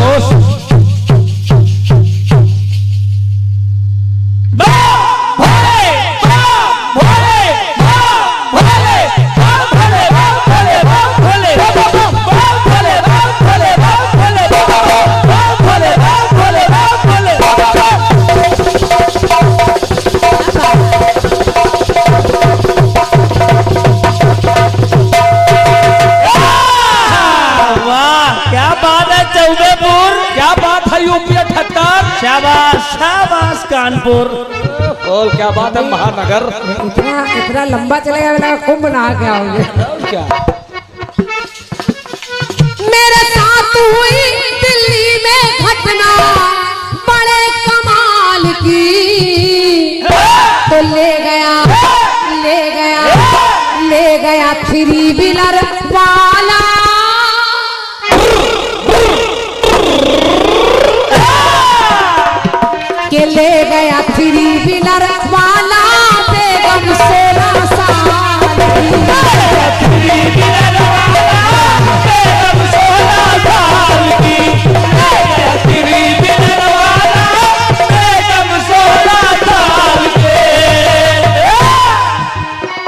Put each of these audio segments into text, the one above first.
खामोश। क्या बात है यूपी 78। शाबाश शाबाश कानपुर। और क्या बात है महानगर। इतना लंबा चलेगा, मेरा कुंभ नहा के आओगे। क्या मेरे साथ हुई दिल्ली में घटना बड़े कमाल की, तो ले गया थ्री व्हीलर वाला, के ले गया थ्री व्हीलर वाला बेगम 16 साल की।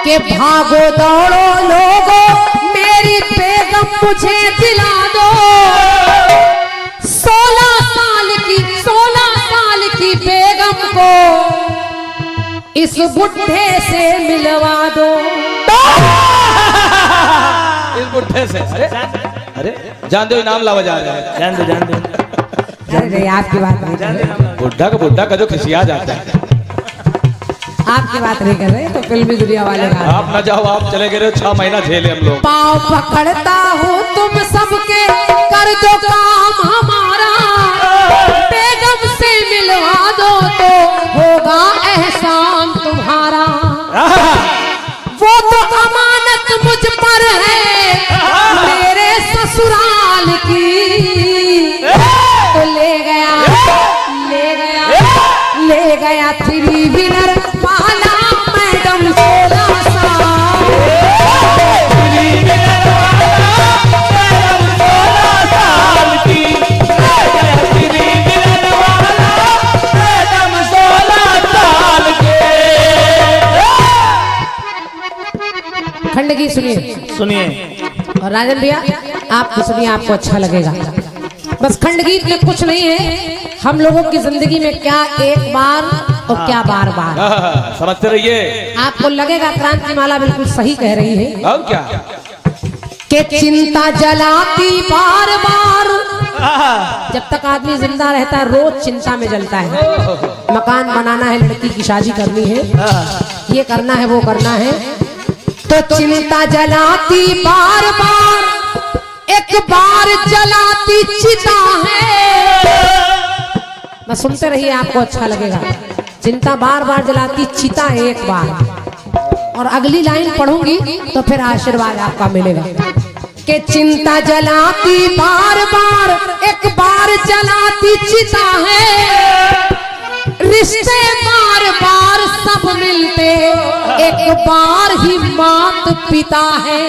के भागो दौड़ो लोगो मेरी बेगम मुझे दिला दो, 16 साल की बेगम को इस बुढ़े से मिलवा दो। इस बुढ़े से? अरे जान दो इनाम लावा जा रहा है। जान दो। अरे आपकी बात नहीं कर रहे, बुढ़ा का जो खिसिया जाता है। आपकी बात नहीं कर रहे, तो फिल्मी दुनिया वाले आप न जाओ, आप चले गए 6 महीना झेले हम लोग। पाँव पकड़ता हूँ तुम सबके, कर दो काम हमारा, बेगम से मिलवा दो तो होगा एहसान तुम्हारा। वो तो अमानत मुझ पर है मेरे ससुराल की, तो ले गया थ्री व्हीलर वाला मैडम 16 साल। खंड की सुनिए और राजन भैया आप सुनिए, आपको अच्छा लगेगा। बस खंड गीत में कुछ नहीं है, हम लोगों की जिंदगी में क्या एक बार और क्या बार बार। समझते रहिए, आपको लगेगा क्रांति माला बिल्कुल सही कह रही है। और क्या के चिंता जलाती बार बार, जब तक आदमी जिंदा रहता है रोज चिंता में जलता है। मकान बनाना है, लड़की की शादी करनी है, ये करना है, वो करना है, तो चिंता जलाती बार बार, एक बार जलाती चिता है। बस सुनते रहिए, आपको अच्छा लगेगा। चिंता बार बार जलाती, चिता एक बार। और अगली लाइन पढ़ूंगी तो फिर आशीर्वाद आपका मिलेगा। के चिंता जलाती बार बार, एक बार जलाती चिता है, रिश्ते बार बार सब मिलते, एक बार ही मात पिता है।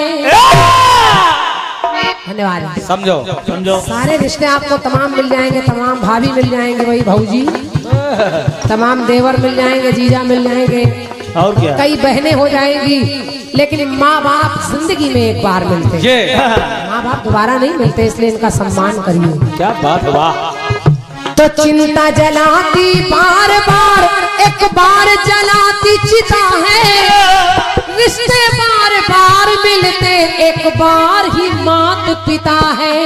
धन्यवाद। समझो सारे रिश्ते आपको तमाम मिल जाएंगे, तमाम भाभी मिल जाएंगे, वही भौजी, तमाम देवर मिल जाएंगे, जीजा मिल जाएंगे, और क्या, कई बहनें हो जाएंगी, लेकिन माँ बाप जिंदगी में एक बार मिलते हैं। माँ बाप दोबारा नहीं मिलते, इसलिए इनका सम्मान करिए। क्या बात, वाह। तो चिंता जलाती बार बार, एक बार जलाती चिता है, रिश्ते बार बार मिलते, एक बार ही मात पिता है,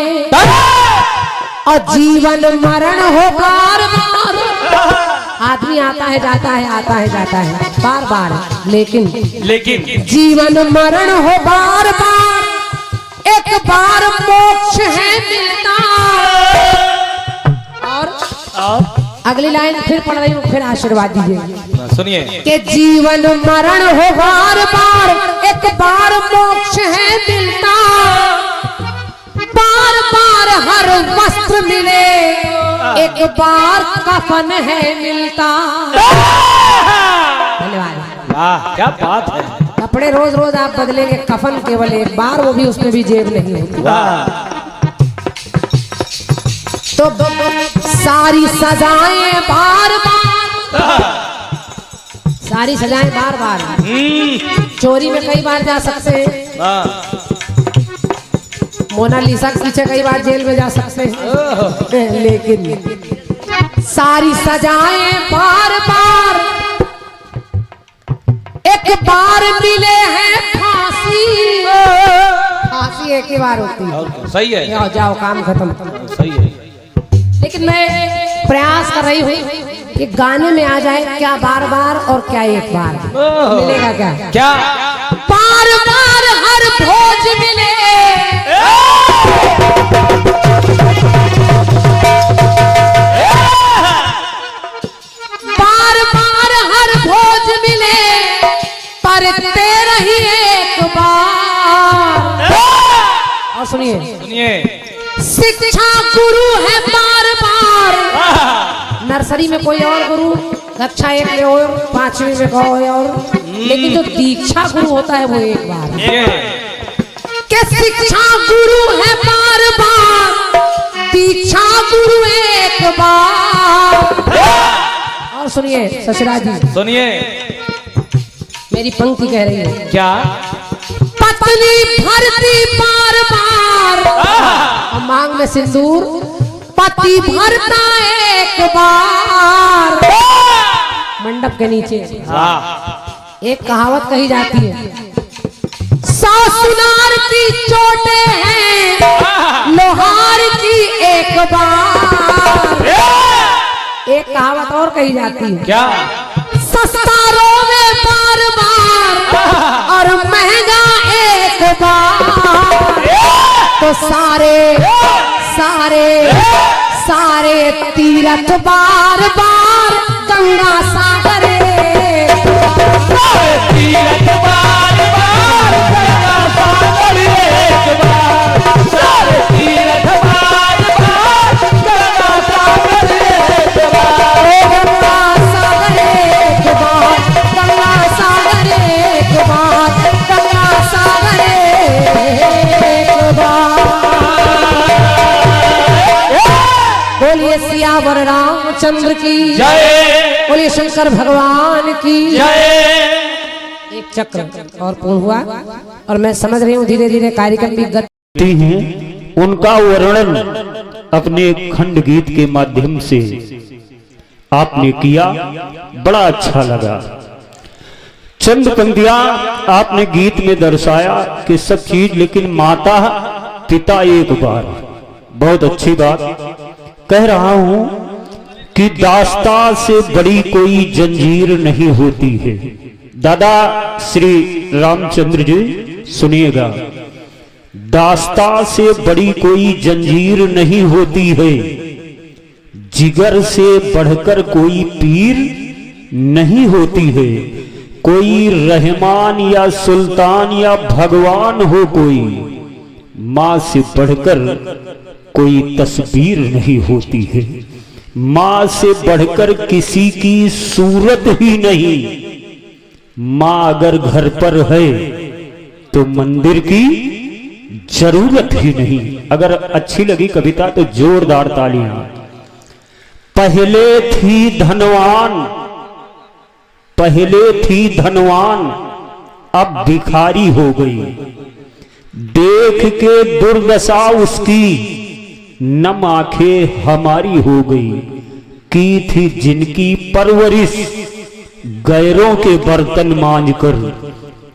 और जीवन मरण हो बार बार। आदमी आता है जाता है, आता है जाता है बार बार, लेकिन जीवन मरण हो बार बार, एक बार मोक्ष है मिलता। और अगली लाइन फिर पढ़ रही हूँ, फिर आशीर्वाद दीजिए। सुनिए कि जीवन मरण हो बार बार, एक बार मोक्ष है मिलता, बार बार हर वस्त्र मिले, एक बार कफन है मिलता। धन्यवाद। वाह, क्या बात है। कपड़े रोज रोज आप बदलेंगे, कफन केवल एक बार, वो भी उसमें भी जेब नहीं होती। तो सारी सजाएं बार बार, सारी सजाएं बार बार, चोरी में कई बार जा सकते हैं, हाँ। मोनालिसा के पीछे कई बार जेल में जा सकते हैं, लेकिन सारी सजाएं बार बार, एक बार मिले हैं फांसी, फांसी एक ही बार होती है। सही है, जाओ जाओ काम खत्म। सही है। लेकिन मैं प्रयास कर रही हूँ कि गाने में आ जाए क्या बार बार और क्या एक बार, मिलेगा क्या? क्या बार बार हर भोज मिले, बार बार हर भोज मिले, पर तेरा ही एक बार। और सुनिए सुनिए, शिक्षा गुरु है बार बार, नर्सरी में कोई और गुरु, कक्षा 1 में और 5वीं में कोई और, लेकिन जो दीक्षा गुरु होता है वो एक बार। के शिक्षा गुरु है बार बार, दीक्षा गुरु एक बार। और सुनिए ससुरा जी, सुनिए, मेरी पंक्ति कह रही है क्या पत्नी भरती बार बार, और मांग में सिंदूर, पति भरता एक बार। मंडप के नीचे एक कहावत कही जाती है, सासुनार की चोटें हैं, लोहार की एक बार। एक कहावत और कही जाती है, क्या सस्ता रोवे बार बार और महंगा एक बार। तो सारे सारे सारे तीरथ बार बार गंगा सागर, तीरथ बार बार गंगा सागर एक बार, सारे तीरथ बार बार गंगा सागर एक बार, गंगा सागर एक बार, गंगा सागर एक बार, गंगा सागर एक बार। बोलिए सियावर रामचंद्र की जय, बोलिए शंकर भगवान की जय। एक चक्र और पूर्ण हुआ, और मैं समझ रही हूँ धीरे धीरे कार्यक्रम भी गति हैं उनका वर्णन अपने खंड गीत के माध्यम से आपने किया, बड़ा अच्छा लगा। चंद पंक्तियां आपने गीत में दर्शाया कि सब चीज, लेकिन माता पिता एक बार, बहुत अच्छी बात। कह रहा हूं कि दास्ता से बड़ी कोई जंजीर नहीं होती है। दादा श्री रामचंद्र जी सुनिएगा, दास्ता से बड़ी कोई जंजीर नहीं होती है, जिगर से बढ़कर कोई पीर नहीं होती है, कोई रहमान या सुल्तान या भगवान हो कोई, मां से बढ़कर कोई तस्वीर नहीं होती है, मां से बढ़कर किसी की सूरत ही नहीं, मां अगर घर पर है तो मंदिर की जरूरत ही नहीं। अगर अच्छी लगी कविता तो जोरदार तालियां। पहले थी धनवान, पहले थी धनवान, अब भिखारी हो गई, देख के दुर्दशा उसकी नम आंखें हमारी हो गई, की थी जिनकी परवरिश गैरों के बर्तन मांझकर,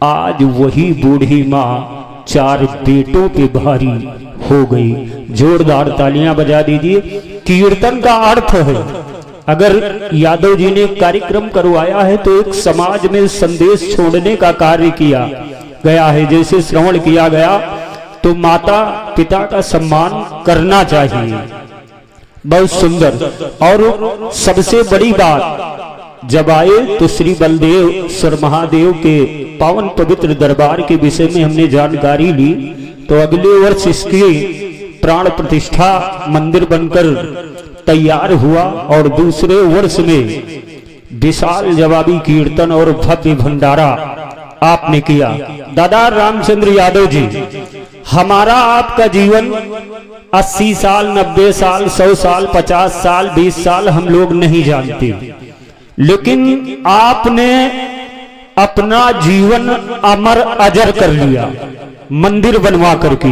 आज वही बूढ़ी माँ 4 बेटों पे भारी हो गई। जोरदार तालियां बजा दीजिए। कीर्तन का अर्थ है, अगर यादव जी ने कार्यक्रम करवाया है तो एक समाज में संदेश छोड़ने का कार्य किया गया है। जैसे श्रवण किया गया तो माता पिता का सम्मान करना चाहिए, बहुत सुंदर। और सबसे बड़ी बात, जब आए तो श्री बलदेव स्वर महादेव के पावन पवित्र दरबार के विषय में हमने जानकारी ली, तो अगले वर्ष इसकी प्राण प्रतिष्ठा मंदिर बनकर तैयार हुआ, और दूसरे वर्ष में विशाल जवाबी कीर्तन और भव्य भंडारा आपने किया। दादा रामचंद्र यादव जी, हमारा आपका जीवन 80 साल, 90 साल, 100 साल, 50 साल, 20 साल हम लोग नहीं जानते, लेकिन आपने अपना जीवन अमर अजर कर लिया मंदिर बनवा करके।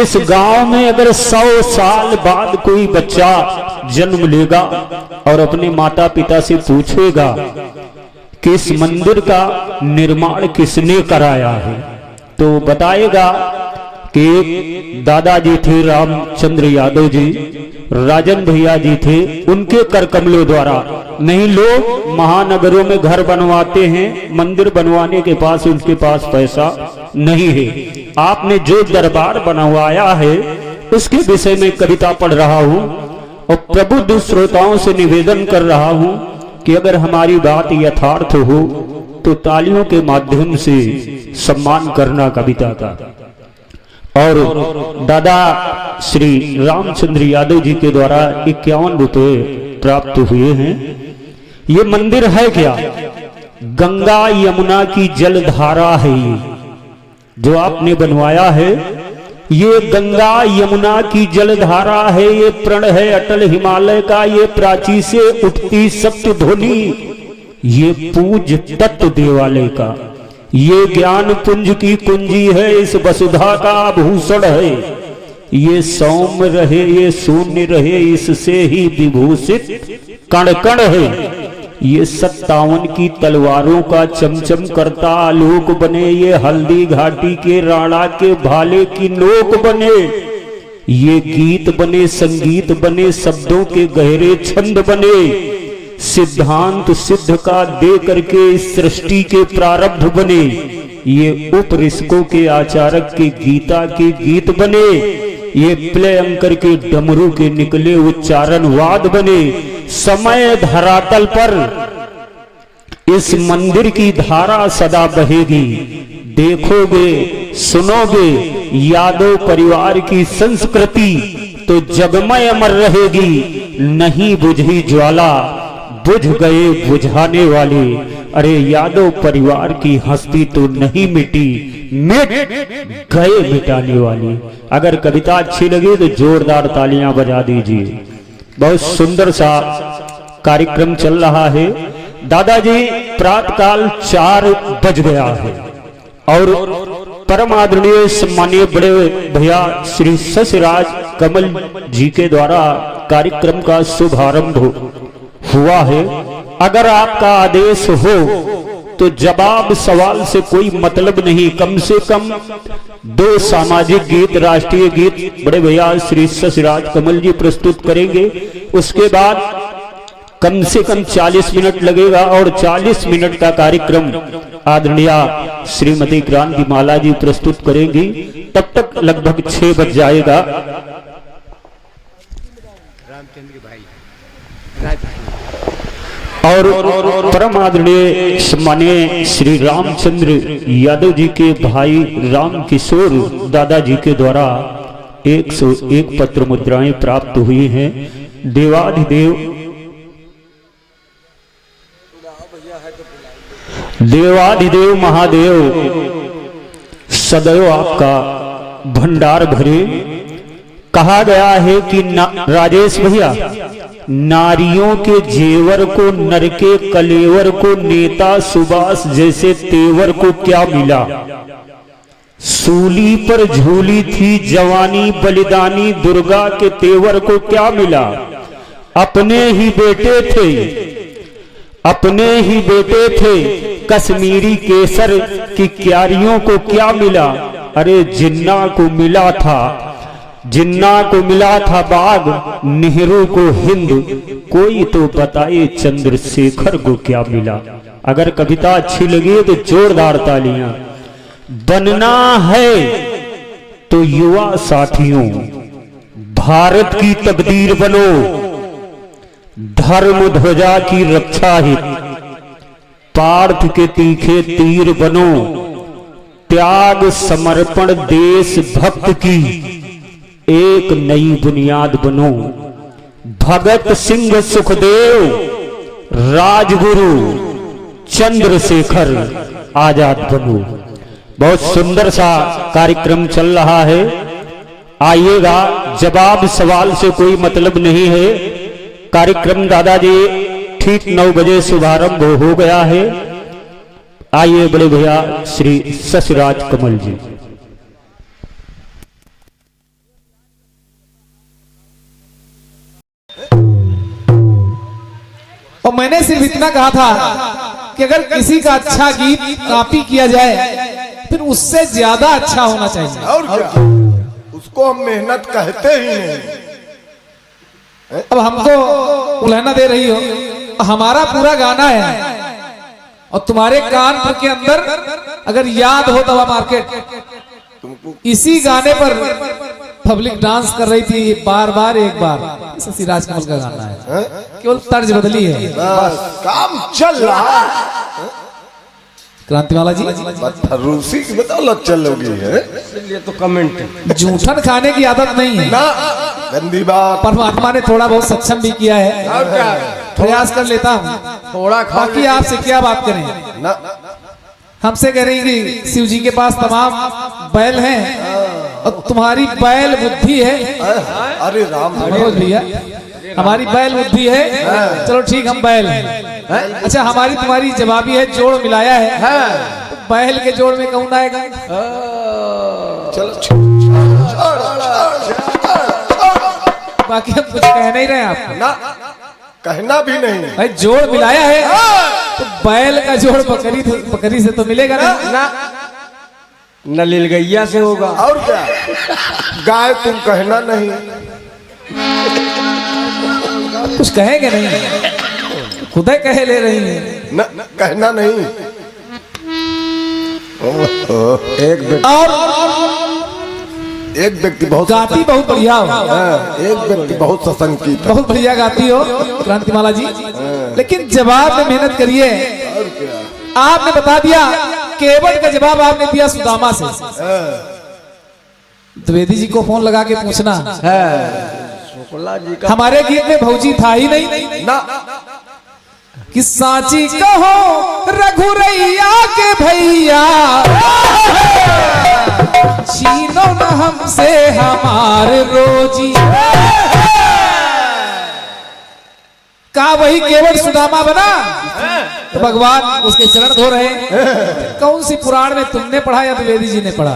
इस गांव में अगर 100 साल बाद कोई बच्चा जन्म लेगा और अपने माता पिता से पूछेगा कि इस मंदिर का निर्माण किसने कराया है, तो बताएगा कि दादाजी थे रामचंद्र यादव जी, राजन भैया जी थे, उनके कर कमलों द्वारा। नहीं, लोग महानगरों में घर बनवाते हैं, मंदिर बनवाने के पास उनके पास पैसा नहीं है। आपने जो दरबार बनवाया है उसके विषय में कविता पढ़ रहा हूं और प्रबुद्ध श्रोताओं से निवेदन कर रहा हूं कि अगर हमारी बात यथार्थ हो तो तालियों के माध्यम से सम्मान करना कविता का। और दादा श्री रामचंद्र यादव जी के द्वारा 51 रुपए प्राप्त हुए हैं। ये मंदिर है क्या? गंगा यमुना की जलधारा है ये जो आपने बनवाया है। ये गंगा यमुना की जलधारा है, ये प्रण है अटल हिमालय का, ये प्राची से उठती सप्त ध्वनि, ये पूज तत्व देवालय का, ये ज्ञान पुंज की कुंजी है, इस वसुधा का आभूषण है। ये सौम्य रहे, ये शून्य रहे, इससे ही विभूषित कण कण है। ये 57 की तलवारों का चमचम करता आलोक बने, ये हल्दी घाटी के राणा के भाले की नोक बने। ये गीत बने, संगीत बने, शब्दों के गहरे छंद बने, सिद्धांत सिद्ध का दे करके इस सृष्टि के प्रारब्ध बने। ये उपऋषकों के आचारक के गीता के गीत बने, ये प्ले अंकर के डमरू के निकले उच्चारण वाद बने। समय धरातल पर इस मंदिर की धारा सदा बहेगी। देखोगे, सुनोगे यादव परिवार की संस्कृति तो जगमय अमर रहेगी। नहीं बुझी ज्वाला, बुझ गए बुझाने वाले। अरे यादव परिवार की हस्ती तो नहीं मिटी, मिट गए मिटाने वाली। अगर कविता अच्छी लगी तो जोरदार तालियां बजा दीजिए। बहुत सुंदर सा कार्यक्रम चल रहा है। दादाजी प्रातःकाल 4 बज गया है और परम आदरणीय सम्मानीय बड़े भैया श्री शशिराज कमल जी के द्वारा कार्यक्रम का शुभारंभ हुआ है। अगर आपका आदेश हो तो जवाब सवाल से कोई मतलब नहीं। कम से कम 2 सामाजिक गीत, राष्ट्रीय गीत बड़े भैया श्री शशिराज कमल जी प्रस्तुत करेंगे। उसके बाद कम से कम 40 मिनट लगेगा और 40 मिनट का कार्यक्रम आदरणीय श्रीमती क्रांति माला जी प्रस्तुत करेंगी। तब तक लगभग 6 बज जाएगा। और परम आदरणीय सम्मानीय श्री रामचंद्र यादव जी के भाई राम किशोर दादाजी के द्वारा 101 पत्र मुद्राएं प्राप्त हुई हैं। देवाधिदेव देवाधिदेव महादेव सदैव आपका भंडार भरे। कहा गया है कि राजेश भैया, नारियों के जेवर को, नर के कलेवर को, नेता सुभाष जैसे तेवर को क्या मिला? सूली पर झूली थी जवानी बलिदानी, दुर्गा के तेवर को क्या मिला? अपने ही बेटे थे, अपने ही बेटे थे, कश्मीरी केसर की क्यारियों को क्या मिला? अरे जिन्ना को मिला था, जिन्ना को मिला था बाग, नेहरू को हिंद, कोई तो बताए चंद्रशेखर को क्या मिला? अगर कविता अच्छी लगी तो जोरदार तालियां। बनना है तो युवा साथियों भारत की तकदीर बनो, धर्म ध्वजा की रक्षा हित पार्थ के तीखे तीर बनो, त्याग समर्पण देश भक्त की एक नई बुनियाद बनो। भगत सिंह सुखदेव राजगुरु चंद्रशेखर आजाद बनो। बहुत सुंदर सा कार्यक्रम चल रहा है आइएगा, जवाब सवाल से कोई मतलब नहीं है। कार्यक्रम दादाजी ठीक 9 बजे शुभारंभ हो गया है। आइए बड़े भैया श्री शशिराज कमल जी। और मैंने सिर्फ इतना कहा था कि अगर किसी का अच्छा गीत कॉपी किया जाए फिर उससे ज्यादा अच्छा होना चाहिए। और क्या, उसको हम मेहनत कहते ही नहीं। अब हमको उलहना दे रही हो, हमारा पूरा गाना है और तुम्हारे कान के अंदर अगर याद हो दवा मार्केट, इसी गाने पर पब्लिक डांस कर रही थी बार बार एक बार। शशिराज कमल का गाना है, केवल तर्ज बदली है। बस काम चल रहा है। क्रांतिमाला जी, रूसी की बदौलत चल रही है, इसलिए तो कमेंट। जूठन खाने की आदत नहीं है ना गंदी बात। परमात्मा ने थोड़ा बहुत सक्षम भी किया है, प्रयास कर लेता हूँ थोड़ा खा बाकी आपसे क्या बात करें। ना हमसे कह रही कि शिव जी के पास तमाम बैल हैं और तुम्हारी बैल बुद्धि है। अरे राम, मनोज भैया, हमारी बैल बुद्धि है, चलो ठीक हम बैल हैं। अच्छा हमारी तुम्हारी जवाबी है, जोड़ मिलाया है, तो बैल के जोड़ में कौन आएगा? चलो बाकी हम कुछ कह नहीं रहे आपको, ना कहना भी नहीं। भाई जोड़ मिलाया है तो बैल का जोड़ बकरी से तो मिलेगा ना। नलिल गैया से होगा। और क्या, गाय तुम कहना नहीं। कुछ कहेंगे नहीं, खुद कहे ले रही है। न, कहना नहीं। एक व्यक्ति बहुत गाती बहुत बढ़िया हो, एक व्यक्ति बहुत सशंकित है। बहुत बढ़िया गाती हो क्रांतिमाला जी, लेकिन जवाब में मेहनत करिए। आपने बता दिया, केवट का जवाब आपने दिया सुदामा से। द्विवेदी जी को फोन लगा के पूछना, शुक्ला जी का हमारे गीत में भौजी था ही नहीं ना। कि सांची कहो रघुरैया के भैया, छीनो न हमसे हमारे रोजी। का वही केवल सुदामा बना तो भगवान उसके चरण धो रहे हैं। कौन सी पुराण में तुमने पढ़ा या द्विवेदी जी ने पढ़ा?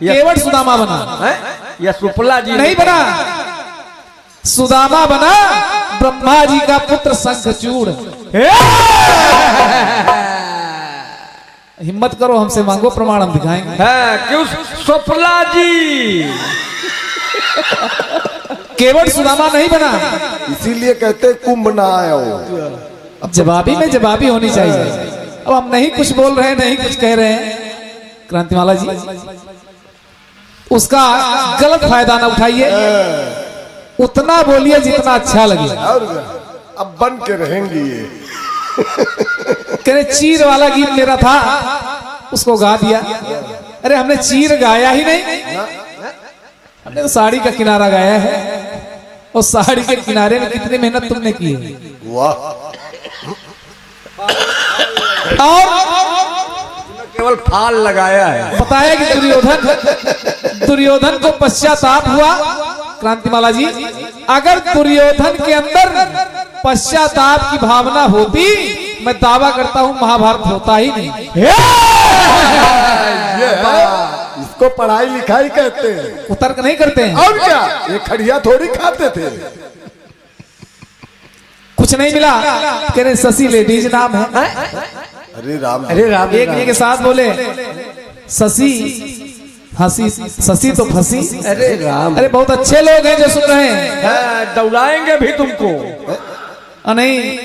केवल सुदामा बना या शुक्ला जी नहीं बना, सुदामा बना ब्रह्मा जी का पुत्र शंखचूड़। हिम्मत करो, हमसे मांगो, प्रमाण हम दिखाएंगे। क्यों शुक्ला जी केवल सुदामा नहीं बना, इसीलिए कहते कुंभ ना आया हो। अब जवाबी में जवाबी होनी चाहिए। अब हम नहीं कुछ बोल रहे हैं, नहीं कुछ कह रहे हैं, क्रांतिमाला जी उसका गलत फायदा ना उठाइए, उतना बोलिए जितना अच्छा लगे। और अब बन के रहेंगी ये। कहने चीर वाला गीत मेरा था, उसको गा दिया। अरे हमने चीर गाया ही नहीं, हमने तो साड़ी का किनारा गाया है। और साड़ी के किनारे में कितनी मेहनत तुमने की है। वाह, और केवल फाल लगाया है। बताया कि दुर्योधन को पश्चाताप हुआ। क्रांतिमाला जी, अगर दुर्योधन के अंदर पश्चाताप की भावना होती, मैं दावा करता हूं महाभारत होता ही नहीं। इसको पढ़ाई लिखाई कहते हैं, तर्क नहीं करते हैं। और क्या, ये खड़िया थोड़ी खाते थे। कुछ नहीं मिला, कह रहे शशि लेडीज नाम है। अरे राम, एक के साथ बोले शशि हंसी, शशि तो फंसी। अरे राम, अरे बहुत अच्छे लोग हैं जो सुन रहे हैं, दौड़ाएंगे भी तुमको। नहीं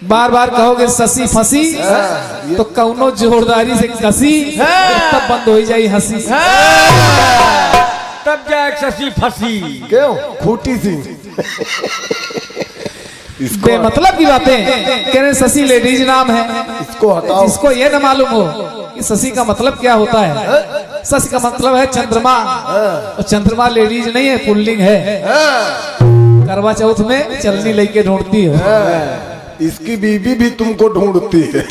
बार बार कहोगे शशि फंसी तो कौनो जोरदारी से कसी, तब बंद हो जाए हंसी। तब जाए शशि फंसी। क्यों खूटी सी। बेमतलब की बातें कह रहे शशि लेडीज नाम है। इसको हटाओ। इसको ये ना मालूम हो कि शशि का मतलब क्या होता है। शशि का मतलब है चंद्रमा, और चंद्रमा लेडीज नहीं है, पुल्लिंग है। करवा चौथ में चलनी लेके ढूंढती है। इसकी बीबी भी तुमको ढूंढती है।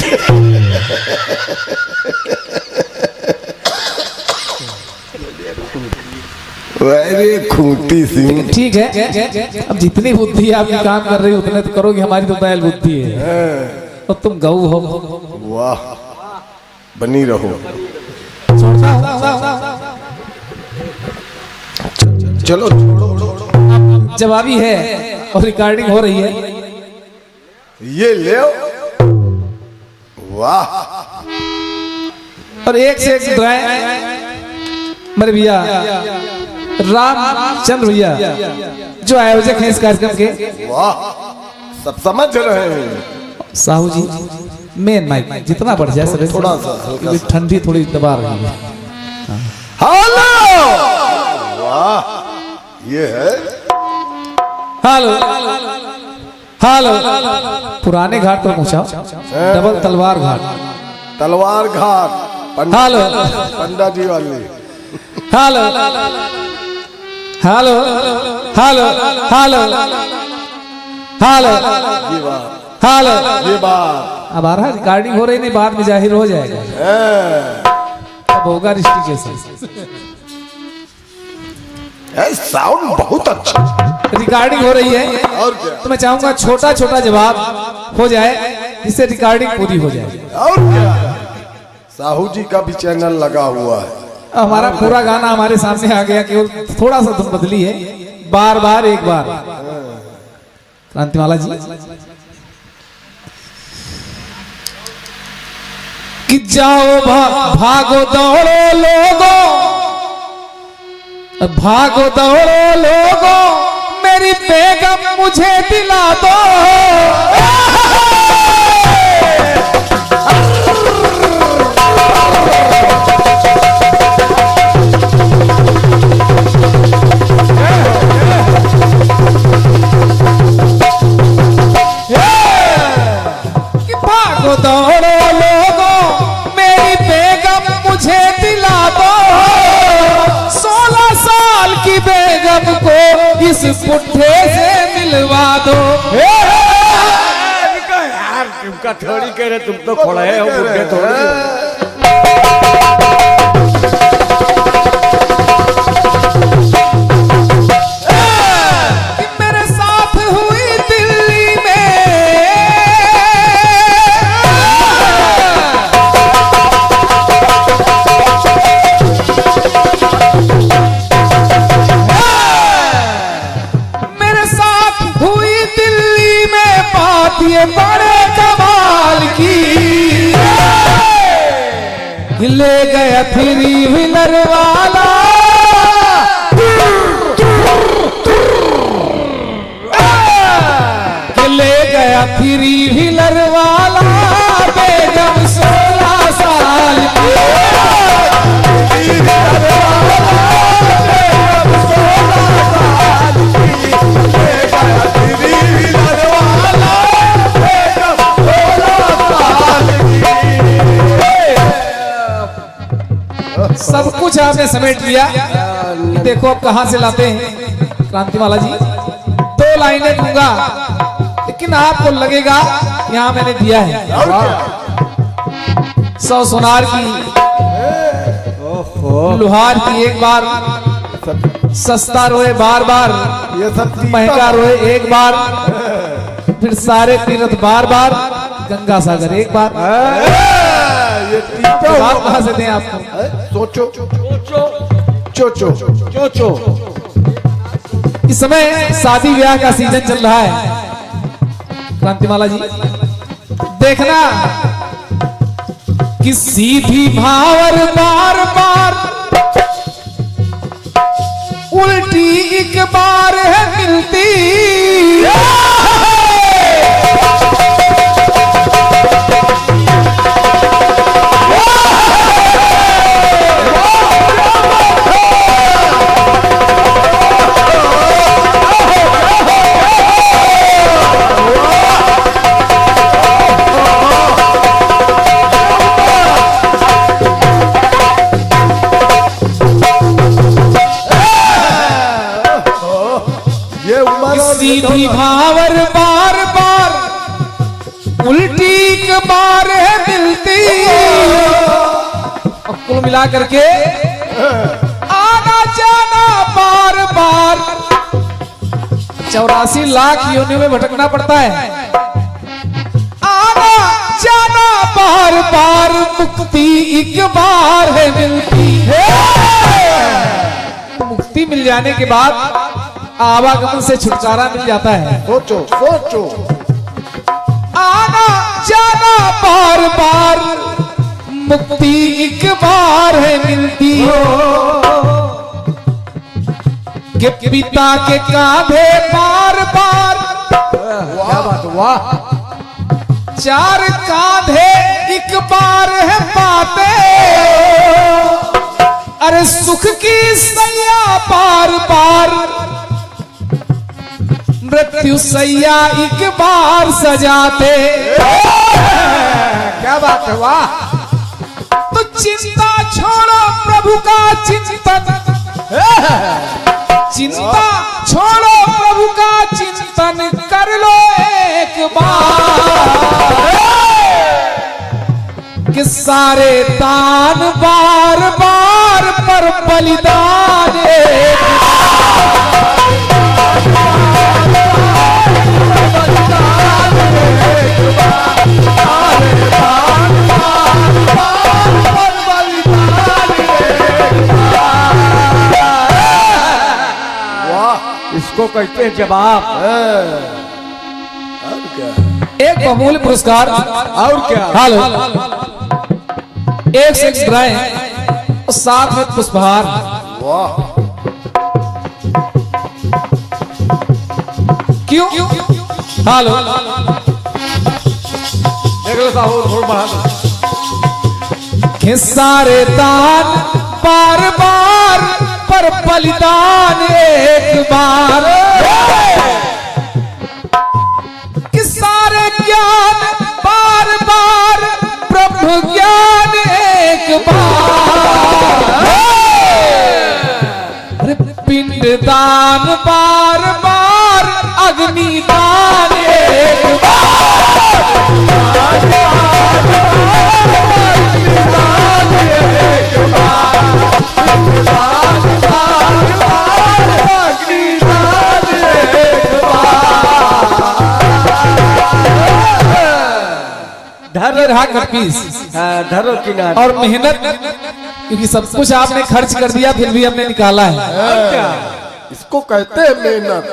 अरे खूंटी सिंह। ठीक है, अब जितनी बुद्धि आपकी काम कर रही है उतने तो करोगे, हमारी तो बैल बुद्धि है। तो तुम गऊ हो। वाह, बनी रहो। चलो जवाबी है और रिकॉर्डिंग हो रही है। ये ले। वाह, और एक से एक ड्राइंग मेरे भैया रामचंद्र भैया जो आयोजक हैं इस कार्यक्रम के। वाह, सब समझ रहे हैं। साहू जी मेन माइक जितना बढ़ जाए सब थोड़ा सा हल्का सा। ठंडी थोड़ी दबा रही है। हेलो, वाह, ये है। हेलो हेलो, पुराने घाट पर पहुंचा, डबल तलवार घाट। तलवार घाट, हेलो पंडा जी वाली। Hello hello hello hello hello ये बात, हेलो। ये बात अब आ रहा रिकॉर्डिंग हो रही, नहीं बाद में जाहिर हो जाएगा, अब होगा रिश्ती कैसे। साउंड बहुत अच्छा। रिकॉर्डिंग हो रही है और क्या, तो मैं चाहूंगा छोटा छोटा जवाब हो जाए जिससे रिकॉर्डिंग पूरी हो जाए। और क्या, साहू जी का भी चैनल लगा हुआ है। हमारा पूरा गाना हमारे सामने आ गया, केवल थोड़ा सा धुन बदली है, बार बार एक बार। क्रांतिमाला जी कि जाओ भागो दौड़ो लोगो, भागो दौड़ो लोगो, मेरी बेगम मुझे दिला दो। भागो दौड़ो लोगो, मेरी बेगम मुझे दिला दो। 16 साल की बेगम को इस पुट्ठे से मिलवा दो। यार तुमका थोड़ी कह रहे, तुम तो खोड़े हो, बुढ़े थोड़ी। ये बड़े कमाल की, ले गया थ्री व्हीलर वाला, ले गया थ्री व्हीलर वाला, बेगम 16 साल की। सब कुछ आपने समेट लिया, देखो अब कहां से लाते हैं। क्रांतिमाला जी 2 लाइनें दूंगा, लेकिन आपको लगेगा यहां मैंने दिया है 100 सोनार की, लोहार की एक बार, सस्ता रोए बार बार, ये सब महंगा रोए एक बार, फिर सारे तीर्थ बार बार, गंगा सागर एक बार। ये बात कहां से दें आपको? सोचो चोचो चोचो। इस समय शादी ब्याह का सीजन चल रहा है। क्रांतिमाला जी देखना कि सीधी भावर बार बार, उल्टी एक बार है मिलती। सीधी भावर बार बार, उल्टी एक बार है मिलती। और कुल मिला करके आना चाहिए। जाना बार बार, 84 लाख योनियों में भटकना पड़ता है। आना जाना बार बार, मुक्ति एक बार है मिलती है। मुक्ति मिल जाने के बाद आवागमन से छुटकारा मिल जाता है। सोचो सोचो। आना जाना बार बार, मुक्ति एक बार है मिलती हो। कि पिता के कांधे बार बार, क्या बात, वाह। 4 कांधे एक बार है पाते। अरे सुख की सैया बार बार, मृत्यु सैया एक बार सजाते। क्या बात है, वाह। तो चिंता छोड़ो प्रभु का चिंतन, चिंता छोड़ो प्रभु का चिंतन कर लो एक बार। कि सारे दान बार बार पर बलिदान एक इसको कहते हैं जवाब। और क्या, एक बहुमूल्य पुरस्कार और क्या। हेलो, एक से एक ड्राइंग और साथ में पुष्पहार। वाह। क्यों? हेलो, देख लो साहब, थोड़ा बढ़ा दो। कि सारे दान बार बार पर बलिदान एक बार। कि सारे ज्ञान बार बार ब्रह्म ज्ञान एक बार। अरे पिंड दान बार बार, अग्नि दान एक धरो रहा कटपीस। धरो किनारे। और मेहनत, क्योंकि सब कुछ आपने खर्च कर दिया फिर भी हमने निकाला है। इसको कहते हैं मेहनत।